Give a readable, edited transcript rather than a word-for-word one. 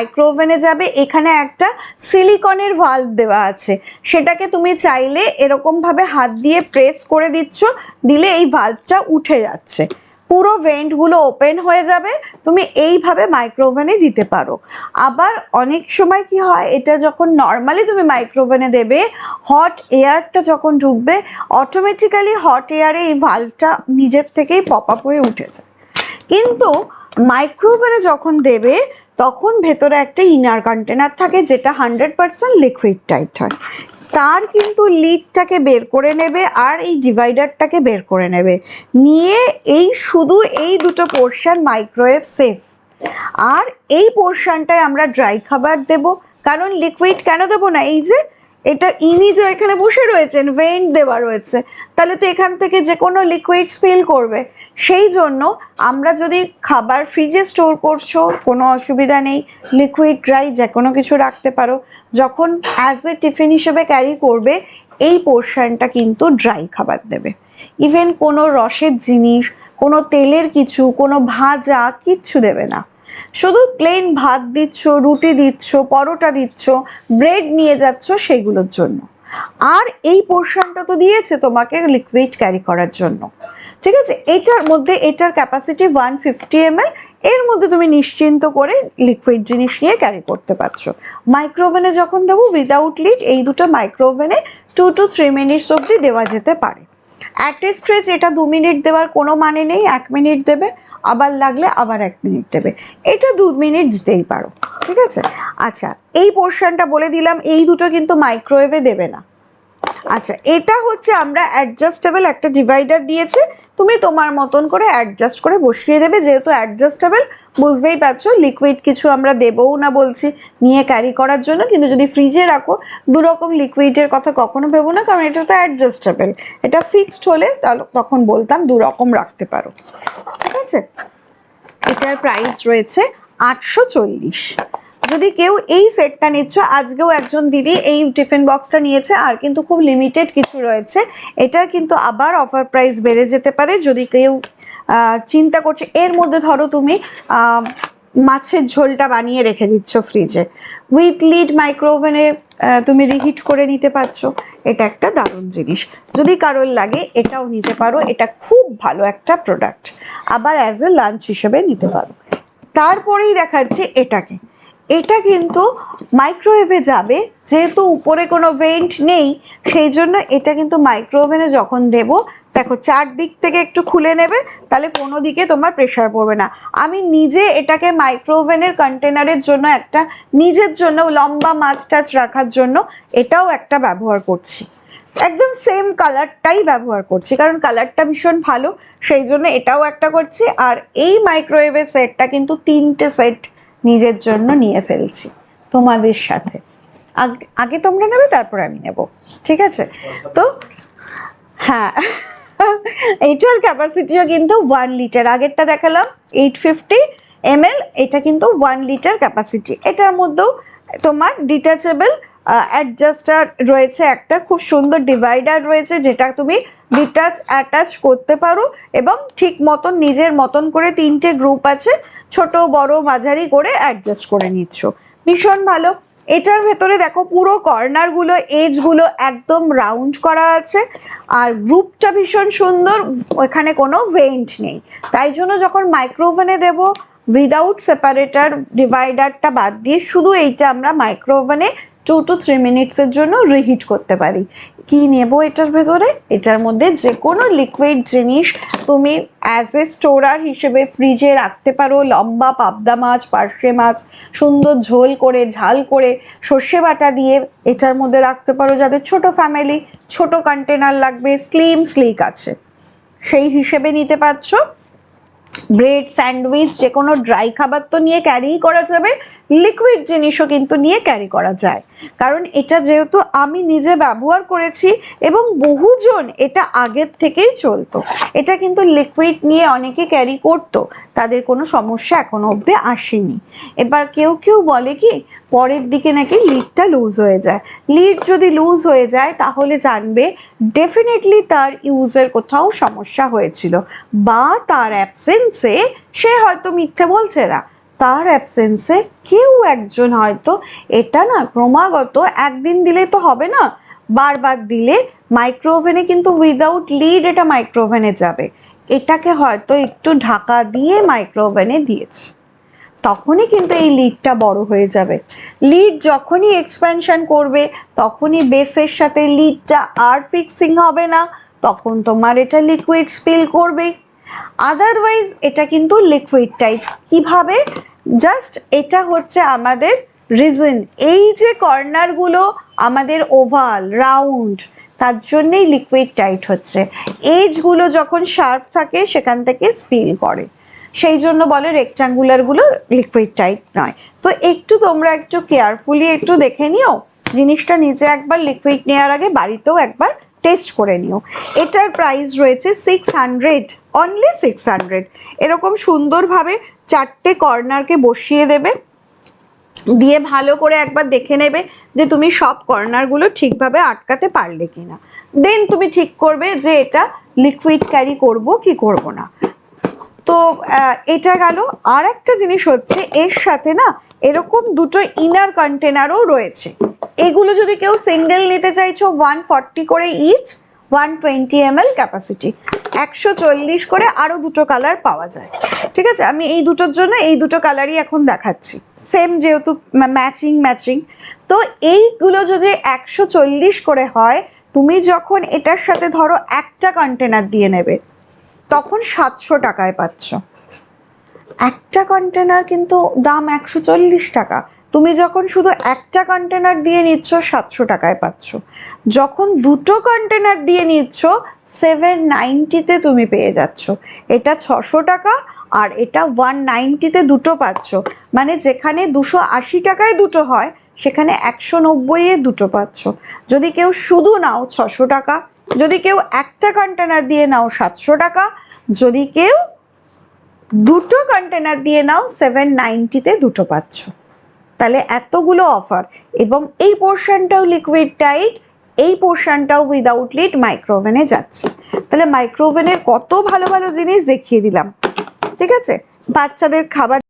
মাইক্রোওভেনে যাবে, এখানে একটা সিলিকনের ভাল্ভ দেওয়া আছে, সেটাকে তুমি চাইলে এরকম ভাবে হাত দিয়ে প্রেস করে দিচ্ছ, দিলে এই ভাল্ভটা উঠে যাচ্ছে, পুরো ভেন্টগুলো ওপেন হয়ে যাবে, তুমি এইভাবে মাইক্রোওভেনে দিতে পারো। আবার অনেক সময় কি হয়, এটা যখন নর্মালি তুমি মাইক্রোওভেনে দেবে, হট এয়ারটা যখন ঢুকবে, অটোমেটিক্যালি হট এয়ারে এই ভাল্ভটা নিজের থেকেই পপ আপ হয়ে উঠে যায়। কিন্তু মাইক্রোওভেনে যখন দেবে তখন ভেতরে একটা ইনার কন্টেনার থাকে, যেটা 100% লিকুইড টাইট হয়, তার কিন্তু লিডটাকে বের করে নেবে আর এই ডিভাইডারটাকে বের করে নেবে, নিয়ে এই শুধু এই দুটো পোর্শন মাইক্রোওয়েভ সেফ। আর এই পোর্শনটায় আমরা ড্রাই খাবার দেব, কারণ লিকুইড কেন দেবো না, এই যে এটা ইনি যে এখানে বসে রয়েছেন, ভেন্ট দেওয়া রয়েছে, তাহলে তো এখান থেকে যে কোনো লিকুইড স্পিল করবে, সেই জন্য আমরা যদি খাবার ফ্রিজে স্টোর করছো কোনো অসুবিধা নেই, লিকুইড ড্রাই যে কোনো কিছু রাখতে পারো, যখন অ্যাজ এ টিফিন হিসেবে ক্যারি করবে এই পোর্শনটা কিন্তু ড্রাই খাবার দেবে। ইভেন কোনো রসের জিনিস, কোনো তেলের কিছু, কোনো ভাজা কিচ্ছু দেবে না, শুধু প্লেন ভাত দিচ্ছ, রুটি দিচ্ছ, পরোটা দিচ্ছ, ব্রেড নিয়ে যাচ্ছ সেগুলোর জন্য। আর এই পোর্শনটা তো দিয়েছে তোমাকে লিকুইড ক্যারি করার জন্য, ঠিক আছে। এটার মধ্যে, এটার ক্যাপাসিটি 150 ml, এর মধ্যে তুমি নিশ্চিন্ত করে লিকুইড জিনিস নিয়ে ক্যারি করতে পারছো। মাইক্রোওভেনে যখন দেবো উইদাউট লিড, এই দুটো মাইক্রোওভেনে 2 to 3 মিনিটস অবধি দেওয়া যেতে পারে। অ্যাট এ স্ট্রেচ এটা 2 মিনিট দেওয়ার কোনো মানে নেই, 1 মিনিট দেবে, আবার লাগলে আবার 1 মিনিট দেবে, এটা 2 মিনিট দিতেই পারো, ঠিক আছে। আচ্ছা, এই পোর্শনটা বলে দিলাম, এই দুটো কিন্তু মাইক্রোওয়েভে দেবে না। আচ্ছা, এটা হচ্ছে আমরা অ্যাডজাস্টেবল একটা ডিভাইডার দিয়েছে, তুমি তোমার মতন করে অ্যাডজাস্ট করে বসিয়ে দেবে, যেহেতু অ্যাডজাস্টেবল বুঝতেই পারছো, লিকুইড কিছু আমরা দেবও না বলছি নিয়ে ক্যারি করার জন্য, কিন্তু যদি ফ্রিজে রাখো দুরকম লিকুইডের কথা কখনো ভেবো না, কারণ এটা তো অ্যাডজাস্টেবল, এটা ফিক্সড হলে তখন বলতাম দু রকম রাখতে পারো, ঠিক আছে। এটার প্রাইস রয়েছে 840। যদি কেউ এই সেটটা নিচ্ছ, আজকেও একজন দিদি এই টিফিন বক্সটা নিয়েছে, আর কিন্তু খুব লিমিটেড কিছু রয়েছে, এটার কিন্তু আবার অফার প্রাইস বেড়ে যেতে পারে। যদি কেউ চিন্তা করছে, এর মধ্যে ধরো তুমি মাছের ঝোলটা বানিয়ে রেখে দিচ্ছ ফ্রিজে, উইথ লিড মাইক্রোওভেনে তুমি রিহিট করে নিতে পারছো, এটা একটা দারুণ জিনিস, যদি কারোর লাগে এটাও নিতে পারো, এটা খুব ভালো একটা প্রোডাক্ট, আবার অ্যাজ এ লাঞ্চ হিসেবে নিতে পারো। তারপরেই দেখাচ্ছি এটাকে, এটা কিন্তু মাইক্রোওয়েভে যাবে, যেহেতু উপরে কোনো ভেন্ট নেই সেই জন্য এটা কিন্তু মাইক্রোওভেনে যখন দেব, দেখো চারদিক থেকে একটু খুলে নেবে, তাহলে কোনো দিকে তোমার প্রেশার পড়বে না। আমি নিজে এটাকে মাইক্রোওভেনের কন্টেনারের জন্য, একটা নিজের জন্য লম্বা মাছ টাছ রাখার জন্য এটাও একটা ব্যবহার করছি, একদম সেম কালারটাই ব্যবহার করছি, কারণ কালারটা ভীষণ ভালো, সেই জন্য এটাও একটা করছি। আর এই মাইক্রোওয়েভের সেটটা কিন্তু 3টে সেট নিজের জন্য নিয়ে ফেলছি তোমাদের সাথে, আগে তোমরা নেবে তারপর আমি নেব, ঠিক আছে। তো হ্যাঁ, এইটার ক্যাপাসিটিও কিন্তু 1 লিটার, আগেরটা দেখালাম 850 ml, এটা কিন্তু 1 লিটার ক্যাপাসিটি। এটার মধ্যেও তোমার ডিটাচেবল অ্যাডজাস্টার রয়েছে, একটা খুব সুন্দর ডিভাইডার রয়েছে, যেটা তুমি ডিটাচ অ্যাটাচ করতে পারো, এবং ঠিক মতন নিজের মতন করে 3টে গ্রুপ আছে, ছোট বড় মাঝারি করে অ্যাডজাস্ট করে নিচ্ছ, ভীষণ ভালো। এটার ভেতরে দেখো পুরো কর্নারগুলো, এজগুলো একদম রাউন্ড করা আছে, আর গ্রুপটা ভীষণ সুন্দর, ওখানে কোনো ভেন্ট নেই, তাই জন্য যখন মাইক্রোওভেনে দেবো উইদাউট সেপারেটার ডিভাইডারটা বাদ দিয়ে শুধু এইটা আমরা মাইক্রোওভেনে 2 to 3 মিনিটসের জন্য রিহিট করতে পারি। কি নেব এটার ভেতরে, এটার মধ্যে যে কোনো লিকুইড জিনিস তুমি অ্যাজ এ স্টোরার হিসেবে ফ্রিজে রাখতে পারো, লম্বা পাবদা মাছ, পার্শে মাছ সুন্দর ঝোল করে ঝাল করে সর্ষে বাটা দিয়ে এটার মধ্যে রাখতে পারো, যাদের ছোট ফ্যামিলি, ছোট কন্টেনার লাগবে, স্লিক আছে সেই হিসেবে নিতে পারছো। ব্রেড, স্যান্ডউইচ, যে কোনো ড্রাই খাবার তো নিয়ে ক্যারি করা যাবে, লিকুইড জিনিসও কিন্তু নিয়ে ক্যারি করা যায়, কারণ এটা যেহেতু আমি নিজে ব্যবহার করেছি এবং বহুজন এটা আগের থেকেই চলতো, এটা কিন্তু লিকুইড নিয়ে অনেকে ক্যারি করতো, তাদের কোনো সমস্যা এখনো অবধি আসেনি। এবার কেউ কেউ বলে কি পরের দিকে নাকি লিডটা লুজ হয়ে যায়, লিড যদি লুজ হয়ে যায় তাহলে জানবে ডেফিনেটলি তার ইউজের কোথাও সমস্যা হয়েছিল, বা তার অ্যাবসেন্সে সে হয়তো মিথ্যে বলছে না, তার অ্যাবসেন্সে কেউ একজন হয়তো এটা না ক্রমাগত একদিন দিলে তো হবে না, বারবার দিলে মাইক্রো ওভেনে কিন্তু উইদাউট লিড এটা মাইক্রো ওভেনে যাবে, এটাকে হয়তো একটু ঢাকা দিয়ে মাইক্রো ওভেনে দিয়েছে, তখনই কিন্তু এই লিডটা বড় হয়ে যাবে। লিড যখনই এক্সপ্যানশন করবে তখনই বেসের সাথে লিডটা আর ফিক্সিং হবে না, তখন তোমার এটা লিকুইড স্পিল করবে। আদারওয়াইজ এটা কিন্তু লিকুইড টাইট। কিভাবে? জাস্ট এটা হচ্ছে আমাদের রিজন, এই যে কর্নারগুলো আমাদের ওভাল রাউন্ড, তার জন্যেই লিকুইড টাইট হচ্ছে। এজগুলো যখন শার্প থাকে সেখান থেকে স্পিল করে, সেই জন্য বলে রেক্ট্যাঙ্গুলারগুলো লিকুইড টাইট নয়। তো একটু তোমরা একটু কেয়ারফুলি একটু দেখে নিও জিনিসটা, নিজে একবার লিকুইড নেওয়ার আগে বাড়িতেও একবার টেস্ট করে নিও। এটার প্রাইস রয়েছে 600, অনলি 600। এরকম সুন্দরভাবে 4টে কর্নারকে বসিয়ে দেবে, দিয়ে ভালো করে একবার দেখে নেবে যে তুমি সব কর্নারগুলো ঠিকভাবে আটকাতে পারলে কিনা, দেন তুমি ঠিক করবে যে এটা লিকুইড ক্যারি করব কি করব না। তো এটা গেল। আর একটা জিনিস হচ্ছে এর সাথে না এরকম দুটো ইনার কন্টেনারও রয়েছে, এগুলো যদি কেউ সিঙ্গেল নিতে চাইছো 140 করে ইচ, 120 ml ক্যাপাসিটি, 140 করে, আরো দুটো কালার পাওয়া যায়। ঠিক আছে, আমি এই দুটোর জন্য এই দুটো কালারই এখন দেখাচ্ছি, সেম যেহেতু ম্যাচিং। তো এইগুলো যদি 140 করে হয়, তুমি যখন এটার সাথে ধরো একটা কন্টেনার দিয়ে নেবে তখন 700 টাকায় পাচ্ছ। একটা কন্টেনার কিন্তু দাম 140 টাকা, তুমি যখন শুধু একটা কন্টেনার দিয়ে নিচ্ছ 700 টাকায় পাচ্ছ। যখন দুটো কন্টেনার দিয়ে নিচ্ছ 790-তে তুমি পেয়ে যাচ্ছ। এটা 600 টাকা আর এটা 190-তে দুটো পাচ্ছ, মানে যেখানে 280 টাকায় দুটো হয় সেখানে 190-এ দুটো পাচ্ছ। যদি কেউ শুধু নাও 600 টাকা, যদি কেউ একটা কন্টেনার দিয়ে নাও 700 টাকা, যদি কেউ দুটো কন্টেনার দিয়ে নাও 790-তে দুটো পাচ্ছ। তাহলে এতগুলো অফার, এবং এই পোর্শনটাও লিকুইড টাইট, এই পোর্শনটাও উইদাউট লিড মাইক্রো ওভেনে যাচ্ছে। তাহলে মাইক্রো ওভেনের কত ভালো ভালো জিনিস দেখিয়ে দিলাম। ঠিক আছে, বাচ্চাদের খাবার